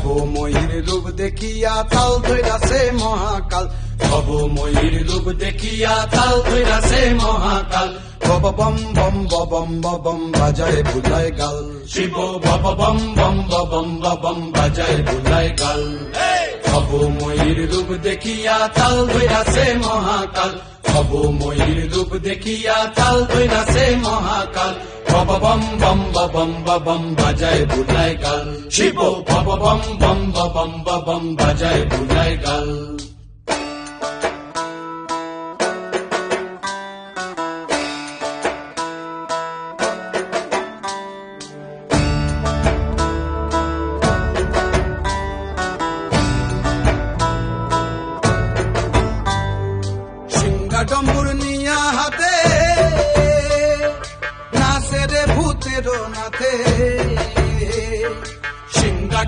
ভব ময়ূর রূপ দেখিয়া তাল ধৈরাছে মহাকাল, ভব ময়ূর রূপ দেখিয়া তাল ধৈরাছে মহাকাল। বব বম বম বম বম বাজায় বুলায় গাল, শিব বব বম বম বম বাজায় বুলায় গাল। ভব ময়ূর রূপ দেখিয়া তাল ধৈরাছে মহাকাল, ভব ময়ূর রূপ দেখিয়া তাল ধৈরাছে মহাকাল। বব বম বম বাজায় বুলায় গাল, শিব বব বম বম বাজায় বুলায় গাল।